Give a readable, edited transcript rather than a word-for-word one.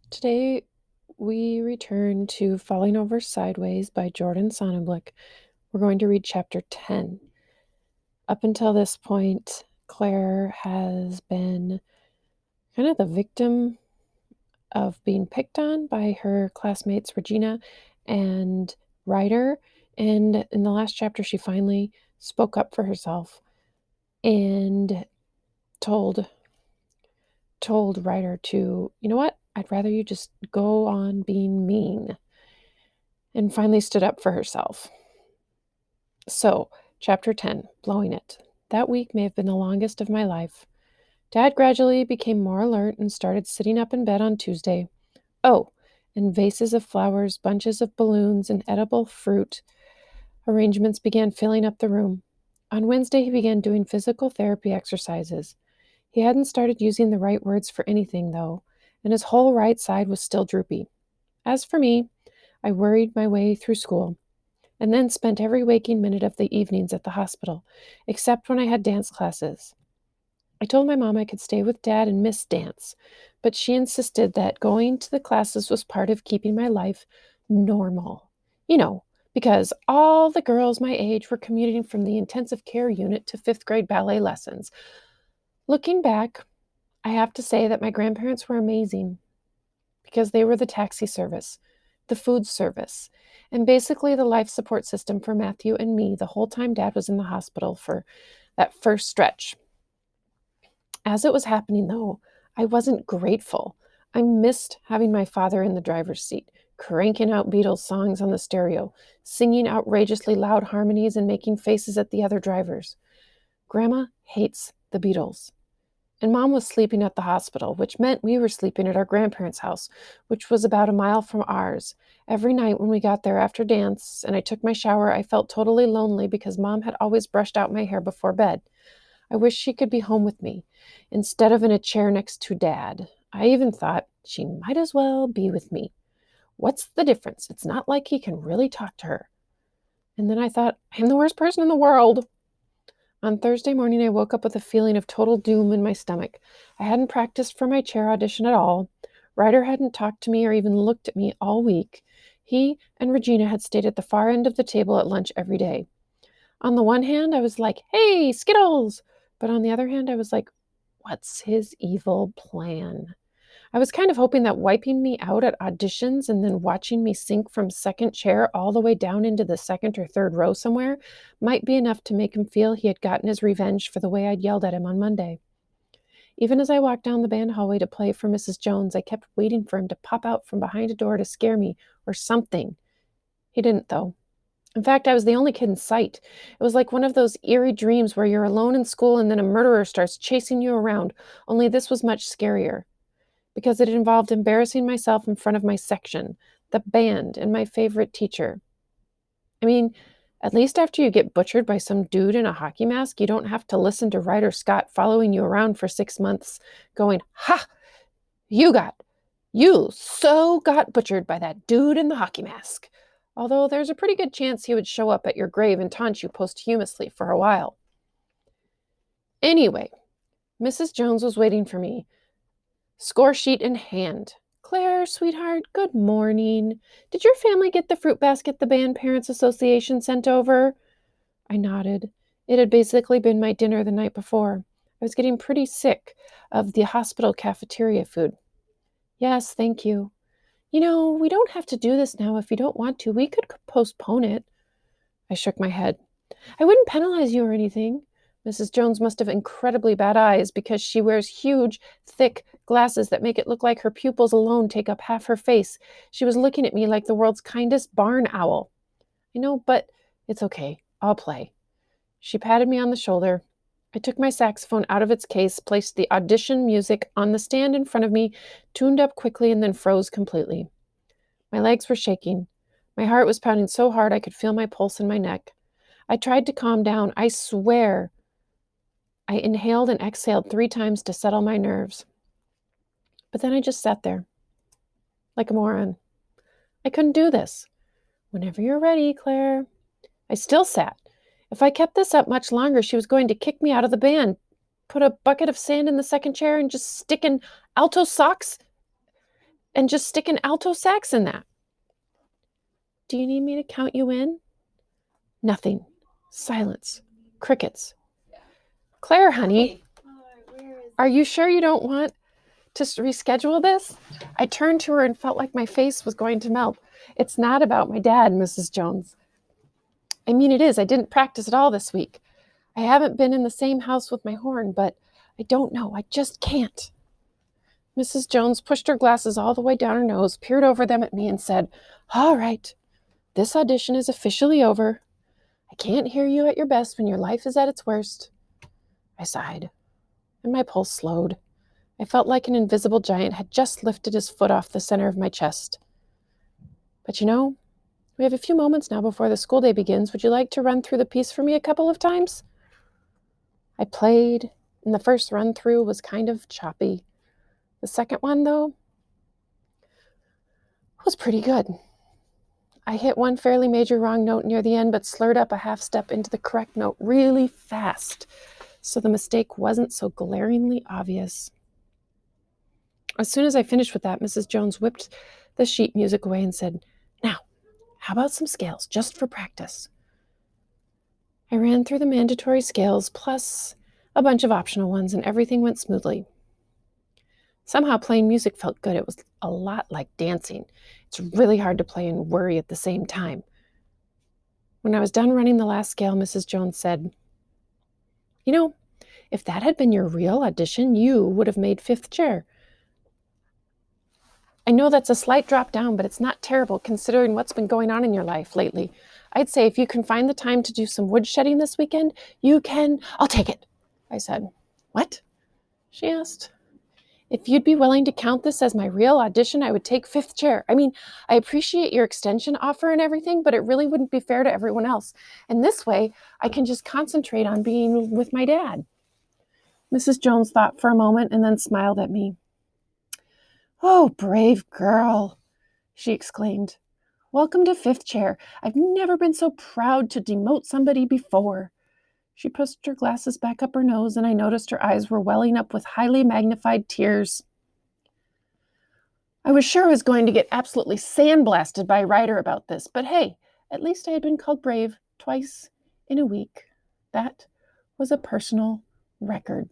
Today, we return to Falling Over Sideways by Jordan Sonnenblick. We're going to read chapter 10. Up until this point, Claire has been kind of the victim of being picked on by her classmates, Regina and Ryder. And in the last chapter, she finally spoke up for herself and told Ryder to, you know what? I'd rather you just go on being mean. And finally stood up for herself. So, chapter 10, Blowing It. That week may have been the longest of my life. Dad gradually became more alert and started sitting up in bed on Tuesday. Oh, and vases of flowers, bunches of balloons, and edible fruit arrangements began filling up the room. On Wednesday, he began doing physical therapy exercises. He hadn't started using the right words for anything, though, and his whole right side was still droopy. As for me, I worried my way through school and then spent every waking minute of the evenings at the hospital, except when I had dance classes. I told my mom I could stay with Dad and miss dance, but she insisted that going to the classes was part of keeping my life normal. You know, because all the girls my age were commuting from the intensive care unit to fifth grade ballet lessons. Looking back, I have to say that my grandparents were amazing because they were the taxi service, the food service, and basically the life support system for Matthew and me the whole time Dad was in the hospital for that first stretch. As it was happening, though, I wasn't grateful. I missed having my father in the driver's seat, cranking out Beatles songs on the stereo, singing outrageously loud harmonies and making faces at the other drivers. Grandma hates the Beatles. And Mom was sleeping at the hospital, which meant we were sleeping at our grandparents' house, which was about a mile from ours. Every night when we got there after dance and I took my shower, I felt totally lonely because Mom had always brushed out my hair before bed. I wished she could be home with me instead of in a chair next to Dad. I even thought she might as well be with me. What's the difference? It's not like he can really talk to her. And then I thought, I'm the worst person in the world. On Thursday morning, I woke up with a feeling of total doom in my stomach. I hadn't practiced for my chair audition at all. Ryder hadn't talked to me or even looked at me all week. He and Regina had stayed at the far end of the table at lunch every day. On the one hand, I was like, hey, Skittles! But on the other hand, I was like, what's his evil plan? I was kind of hoping that wiping me out at auditions and then watching me sink from second chair all the way down into the second or third row somewhere might be enough to make him feel he had gotten his revenge for the way I'd yelled at him on Monday. Even as I walked down the band hallway to play for Mrs. Jones, I kept waiting for him to pop out from behind a door to scare me or something. He didn't, though. In fact, I was the only kid in sight. It was like one of those eerie dreams where you're alone in school and then a murderer starts chasing you around, only this was much scarier because it involved embarrassing myself in front of my section, the band, and my favorite teacher. I mean, at least after you get butchered by some dude in a hockey mask, you don't have to listen to Ryder Scott following you around for 6 months going, ha, you got butchered by that dude in the hockey mask. Although there's a pretty good chance he would show up at your grave and taunt you posthumously for a while. Anyway, Mrs. Jones was waiting for me, score sheet in hand. Claire, sweetheart, good morning. Did your family get the fruit basket the Band Parents Association sent over? I nodded. It had basically been my dinner the night before. I was getting pretty sick of the hospital cafeteria food. Yes, thank you. You know, we don't have to do this now if you don't want to. We could postpone it. I shook my head. I wouldn't penalize you or anything. Mrs. Jones must have incredibly bad eyes because she wears huge, thick glasses that make it look like her pupils alone take up half her face. She was looking at me like the world's kindest barn owl. I know, but it's okay. I'll play. She patted me on the shoulder. I took my saxophone out of its case, placed the audition music on the stand in front of me, tuned up quickly, and then froze completely. My legs were shaking. My heart was pounding so hard I could feel my pulse in my neck. I tried to calm down. I swear. I inhaled and exhaled 3 times to settle my nerves. But then I just sat there, like a moron. I couldn't do this. Whenever you're ready, Claire. I still sat. If I kept this up much longer, she was going to kick me out of the band, put a bucket of sand in the second chair, and just stick in alto socks and just stick an alto sax in that. Do you need me to count you in? Nothing. Silence. Crickets. Claire, honey, are you sure you don't want to reschedule this? I turned to her and felt like my face was going to melt. It's not about my dad, Mrs. Jones. I mean, it is. I didn't practice at all this week. I haven't been in the same house with my horn, but I don't know. I just can't. Mrs. Jones pushed her glasses all the way down her nose, peered over them at me, and said, "All right, this audition is officially over. I can't hear you at your best when your life is at its worst." I sighed, and my pulse slowed. I felt like an invisible giant had just lifted his foot off the center of my chest. "But you know, we have a few moments now before the school day begins. Would you like to run through the piece for me a couple of times?" I played, and the first run through was kind of choppy. The second one, though, was pretty good. I hit one fairly major wrong note near the end, but slurred up a half step into the correct note really fast, so the mistake wasn't so glaringly obvious. As soon as I finished with that, Mrs. Jones whipped the sheet music away and said, "Now, how about some scales, just for practice?" I ran through the mandatory scales, plus a bunch of optional ones, and everything went smoothly. Somehow playing music felt good. It was a lot like dancing. It's really hard to play and worry at the same time. When I was done running the last scale, Mrs. Jones said, "You know, if that had been your real audition, you would have made fifth chair. I know that's a slight drop down, but it's not terrible considering what's been going on in your life lately. I'd say if you can find the time to do some woodshedding this weekend, you can—" "I'll take it," I said. "What?" she asked. "If you'd be willing to count this as my real audition, I would take fifth chair. I mean, I appreciate your extension offer and everything, but it really wouldn't be fair to everyone else. And this way, I can just concentrate on being with my dad." Mrs. Jones thought for a moment and then smiled at me. "Oh, brave girl," she exclaimed. "Welcome to fifth chair. I've never been so proud to demote somebody before." She pushed her glasses back up her nose, and I noticed her eyes were welling up with highly magnified tears. I was sure I was going to get absolutely sandblasted by Ryder about this, but hey, at least I had been called brave twice in a week. That was a personal record.